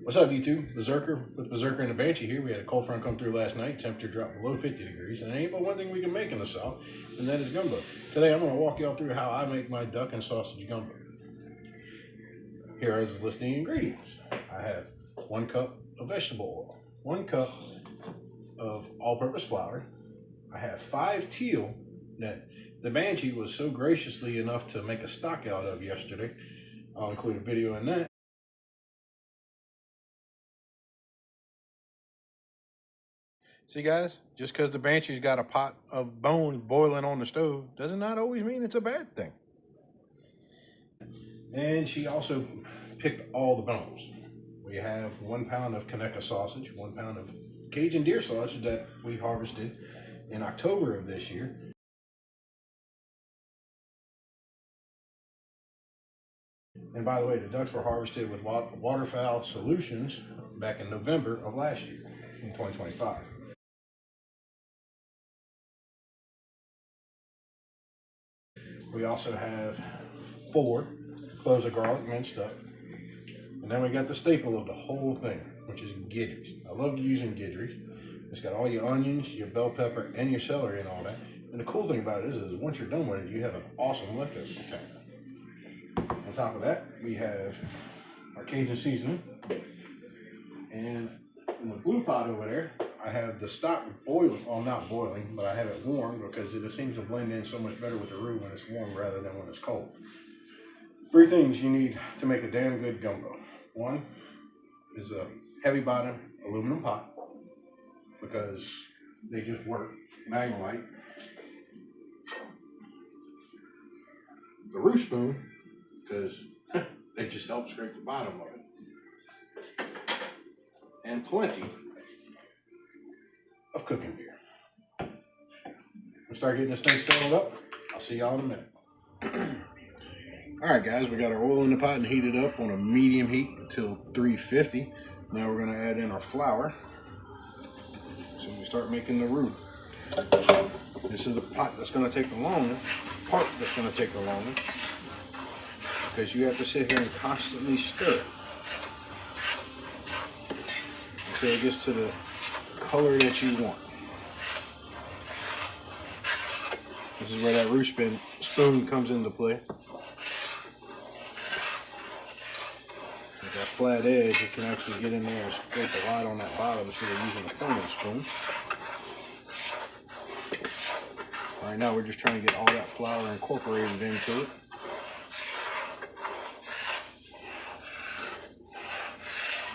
What's up, YouTube? Berserker with Berserker and the Banshee here. We had a cold front come through last night. Temperature dropped below 50 degrees. And there ain't but one thing we can make in the South, and that is gumbo. Today I'm going to walk y'all through how I make my duck and sausage gumbo. Here are the listing ingredients. I have 1 cup of vegetable oil, 1 cup of all-purpose flour. I have 5 teal that the Banshee was so graciously enough to make a stock out of yesterday. I'll include a video in that. See guys, just because the Banshee's got a pot of bones boiling on the stove does not always mean it's a bad thing. And she also picked all the bones. We have 1 pound of Kaneka sausage, 1 pound of Cajun deer sausage that we harvested in October of this year. And by the way, the ducks were harvested with Waterfowl Solutions back in November of last year, in 2025. We also have 4 cloves of garlic minced up. And then we got the staple of the whole thing, which is Guidry's. I love using Guidry's. It's got all your onions, your bell pepper, and your celery and all that. And the cool thing about it is once you're done with it, you have an awesome leftover container. On top of that, we have our Cajun seasoning. And in the blue pot over there, I have the stock boiling, well not boiling, but I have it warm because it seems to blend in so much better with the roux when it's warm rather than when it's cold. 3 things you need to make a damn good gumbo. 1 is a heavy bottom aluminum pot because they just work. Magnolite. The roux spoon because they just help scrape the bottom of it. And plenty of cooking beer. We'll start getting this thing settled up. I'll see y'all in a minute. Alright guys, we got our oil in the pot and heated up on a medium heat until 350. Now we're going to add in our flour. So we start making the roux. This is the pot that's going to take the longest, part that's going to take the longest, because you have to sit here and constantly stir it until it gets to the color that you want. This is where that roux spoon comes into play. With that flat edge, you can actually get in there and scrape a lot on that bottom instead of using a pointed spoon. Right now we're just trying to get all that flour incorporated into it.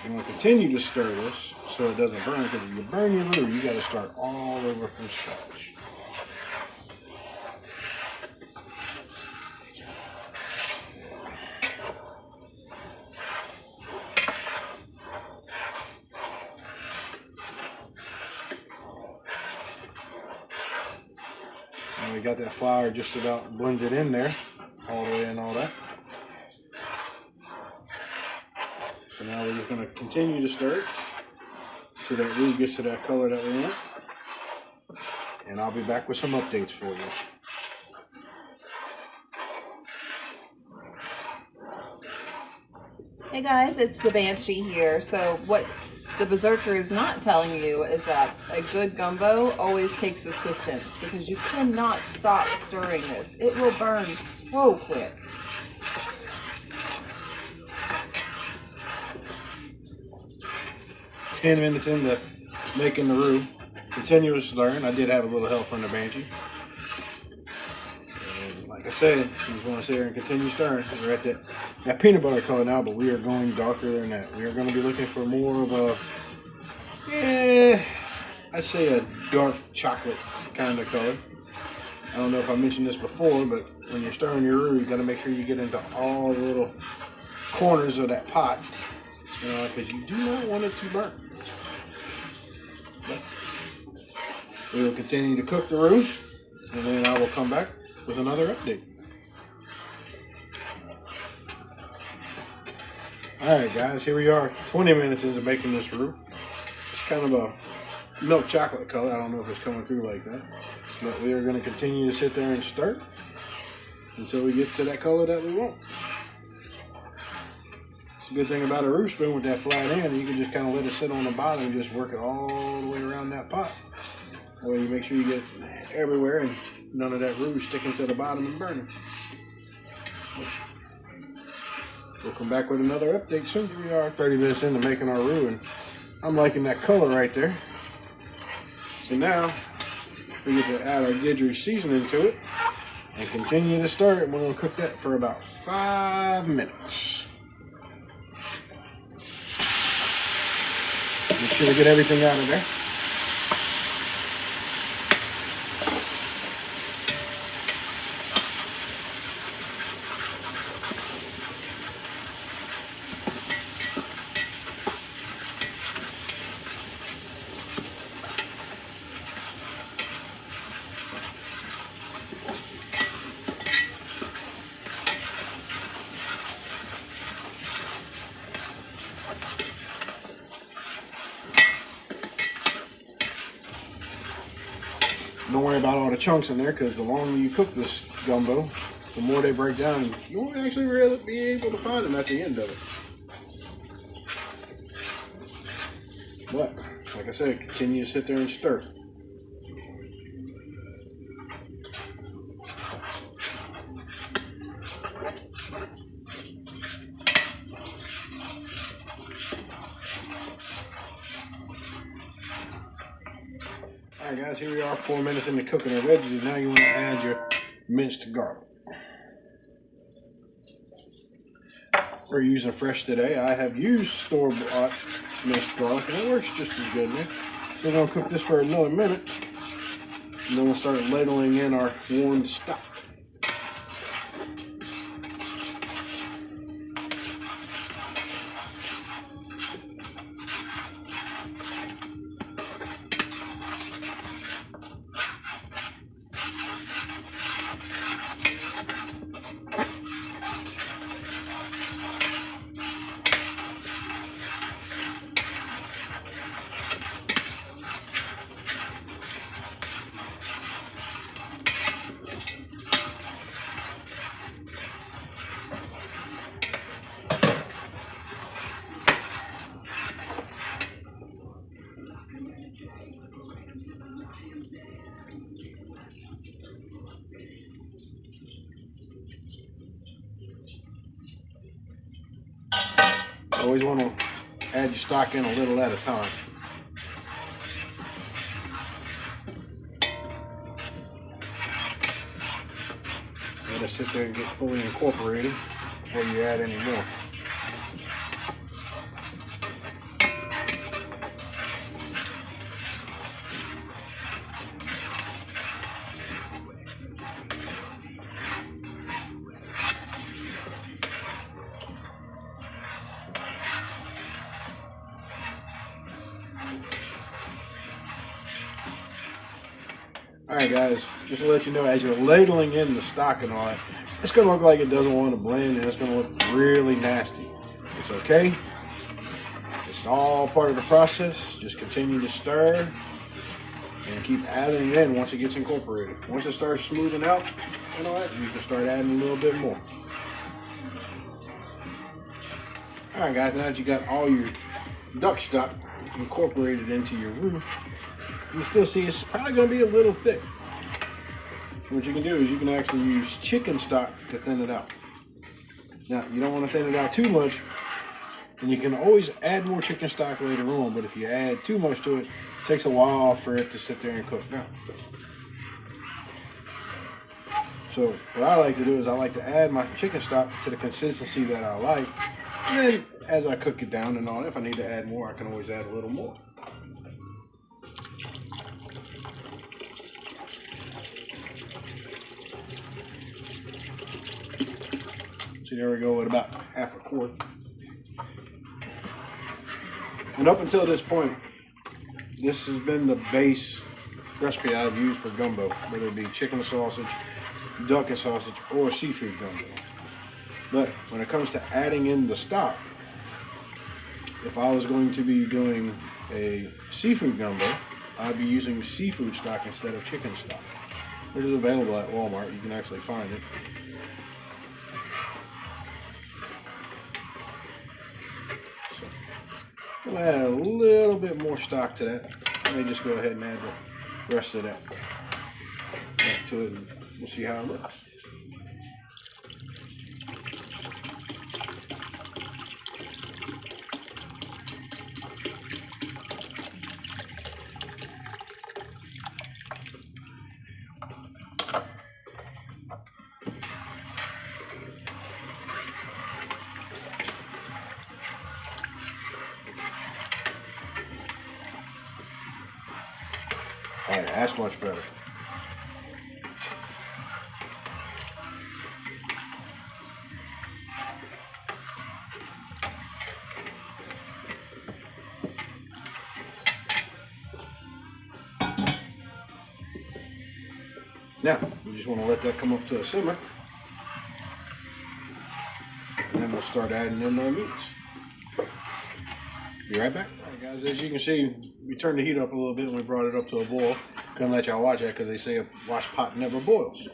You want to continue to stir this so it doesn't burn, because if you burn your roux, you got to start all over from scratch. And we got that flour just about blended in there, all the way and all that. So now we're just going to continue to stir it so that roux gets to that color that we want. And I'll be back with some updates for you. Hey guys, it's the Banshee here. So what the Berserker is not telling you is that a good gumbo always takes assistance, because you cannot stop stirring this. It will burn so quick. "10 minutes into making the roux, continuous stirring. I did have a little help from the Banshee. And like I said, you just want to sit here and continue stirring. We're at that peanut butter color now, but we are going darker than that. We are going to be looking for more of a, I'd say a dark chocolate kind of color. I don't know if I mentioned this before, but when you're stirring your roux, you got to make sure you get into all the little corners of that pot, because you do not want it to burn. But we will continue to cook the roux, and then I will come back with another update. Alright guys, here we are 20 minutes into making this roux. It's kind of a milk chocolate color. I don't know if it's coming through like that. But we are going to continue to sit there and stir until we get to that color that we want. It's a good thing about a roux spoon with that flat end. You can just kind of let it sit on the bottom and just work it all the way around that pot. That way you make sure you get everywhere and none of that roux sticking to the bottom and burning. We'll come back with another update soon. Here we are 30 minutes into making our roux, and I'm liking that color right there. So now we get to add our Guidry seasoning to it and continue to stir it. And we're going to cook that for about 5 minutes. Make sure to get everything out of there. Don't worry about all the chunks in there, because the longer you cook this gumbo, the more they break down, and you won't actually really be able to find them at the end of it. But, like I said, continue to sit there and stir. Alright guys, here we are 4 minutes into cooking our veggies. Now you want to add your minced garlic. We're using fresh today. I have used store-bought minced garlic and it works just as good, man. So we're going to cook this for another minute and then we'll start ladling in our warmed stock. Always want to add your stock in a little at a time. Let it sit there and get fully incorporated before you add any more. Alright guys, just to let you know, as you're ladling in the stock and all that, it's going to look like it doesn't want to blend and it's going to look really nasty. It's okay. It's all part of the process. Just continue to stir and keep adding it in once it gets incorporated. Once it starts smoothing out and all that, you can start adding a little bit more. Alright guys, now that you got all your duck stock incorporated into your roux, you can still see it's probably going to be a little thick. What you can do is you can actually use chicken stock to thin it out. Now, you don't want to thin it out too much, and you can always add more chicken stock later on, but if you add too much to it, it takes a while for it to sit there and cook down. So what I like to do is I like to add my chicken stock to the consistency that I like, and then as I cook it down and all, if I need to add more, I can always add a little more. So there we go with about half a quart. And up until this point, this has been the base recipe I've used for gumbo, whether it be chicken sausage, duck and sausage, or seafood gumbo. But when it comes to adding in the stock, if I was going to be doing a seafood gumbo, I'd be using seafood stock instead of chicken stock, which is available at Walmart. You can actually find it. We'll add a little bit more stock to that. Let me just go ahead and add the rest of that to it, and we'll see how it looks. Alright, that's much better. Now, we just want to let that come up to a simmer. And then we'll start adding in our meats. Be right back. Alright guys, as you can see, we turned the heat up a little bit and we brought it up to a boil. Couldn't let y'all watch that because they say a wash pot never boils.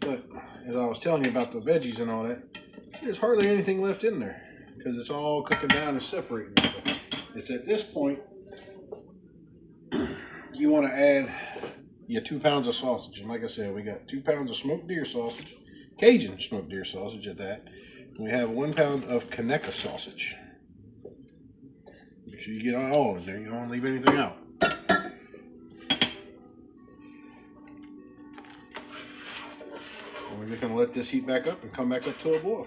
But as I was telling you about the veggies and all that, there's hardly anything left in there because it's all cooking down and separating. It's at this point you want to add your 2 pounds of sausage. And like I said, we got 2 pounds of smoked deer sausage, Cajun smoked deer sausage at that. And we have 1 pound of Kaneka sausage. Make sure you get it all in there. You don't want to leave anything out. And we're just going to let this heat back up and come back up to a boil.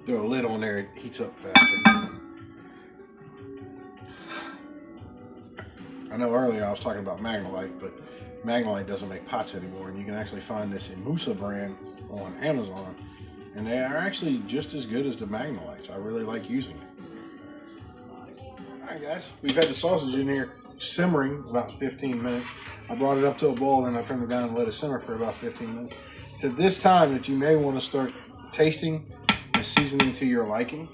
Throw a lid on there, it heats up faster. I know earlier I was talking about Magnolite, but Magnolite doesn't make pots anymore, and you can actually find this in Musa brand on Amazon, and they are actually just as good as the Magnolites. I really like using it. Alright guys, we've had the sausage in here simmering about 15 minutes. I brought it up to a boil, and I turned it down and let it simmer for about 15 minutes. It's at this time that you may want to start tasting the seasoning to your liking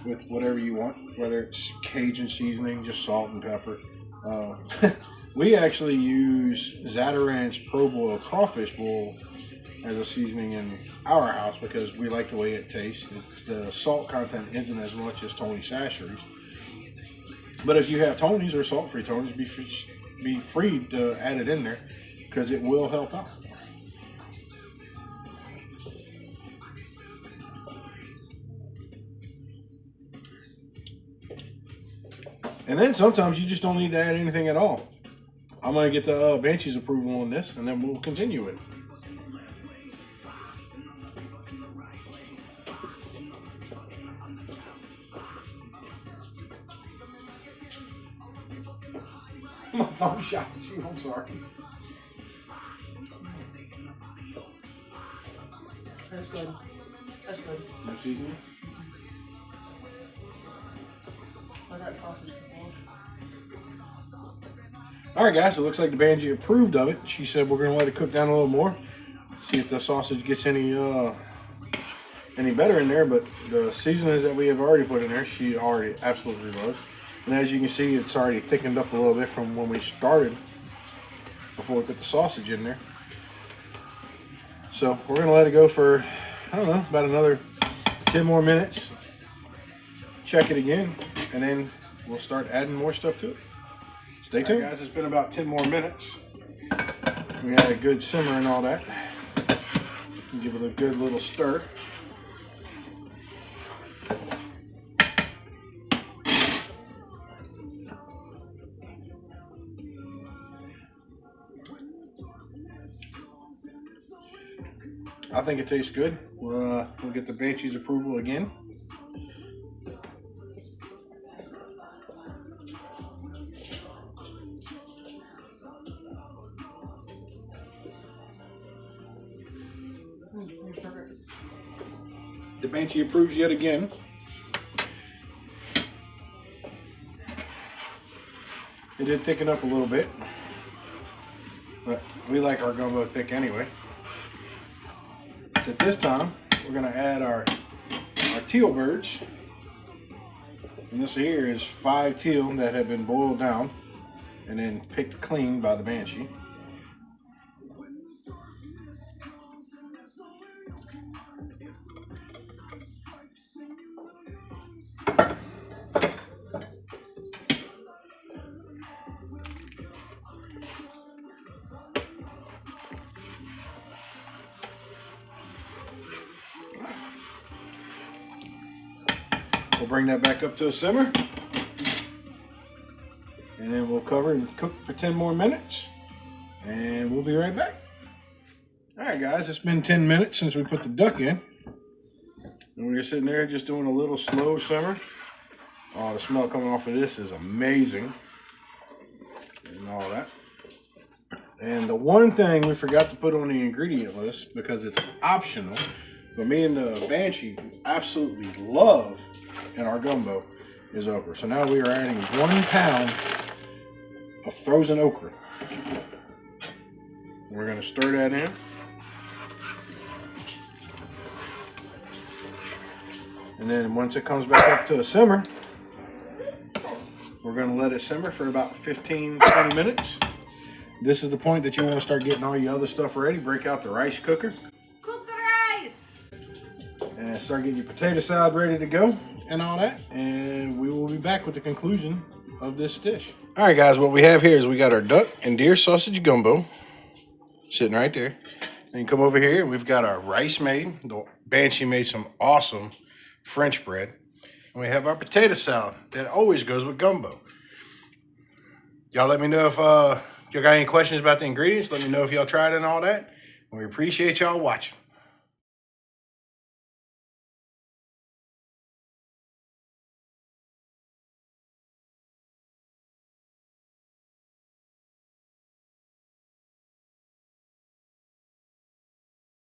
with whatever you want, whether it's Cajun seasoning, just salt and pepper. We actually use Zatarain's Pro Boil crawfish boil as a seasoning in our house because we like the way it tastes. The salt content isn't as much as Tony Chachere's. But if you have Tony's or salt-free Tony's, be free to add it in there because it will help out. And then sometimes you just don't need to add anything at all. I'm going to get the Banshee's approval on this, and then we'll continue it. I'm shocked you, I'm sorry. That's good. That's good. No seasoning? Oh, that sausage. Alright guys, it looks like the Banshee approved of it. She said we're going to let it cook down a little more. See if the sausage gets any better in there. But the seasonings that we have already put in there, she already absolutely loves. And as you can see, it's already thickened up a little bit from when we started before we put the sausage in there. So we're going to let it go for, I don't know, about another 10 more minutes. Check it again, and then we'll start adding more stuff to it. Stay tuned. Right, guys, it's been about 10 more minutes. We had a good simmer and all that. Give it a good little stir. I think it tastes good. We'll get the Banshee's approval again. The Banshee approves yet again. It did thicken up a little bit, but we like our gumbo thick anyway. So at this time, we're going to add our teal birds. And this here is 5 teal that have been boiled down. and then picked clean by the Banshee. We'll bring that back up to a simmer. And then we'll cover and cook for 10 more minutes. And we'll be right back. Alright guys, it's been 10 minutes since we put the duck in. And we're sitting there just doing a little slow simmer. Oh, the smell coming off of this is amazing. And all that. And the one thing we forgot to put on the ingredient list, because it's optional, but me and the Banshee absolutely love in our gumbo, is okra. So now we are adding 1 pound of frozen okra. We're going to stir that in. And then once it comes back up to a simmer, we're going to let it simmer for about 15-20 minutes. This is the point that you want to start getting all your other stuff ready. Break out the rice cooker. Cook the rice! And start getting your potato salad ready to go and all that. And we will be back with the conclusion of this dish. All right, guys, what we have here is we got our duck and deer sausage gumbo sitting right there. And you come over here, we've got our rice made. The Banshee made some awesome French bread. And we have our potato salad that always goes with gumbo. Y'all let me know if y'all got any questions about the ingredients. Let me know if y'all tried it and all that. And we appreciate y'all watching.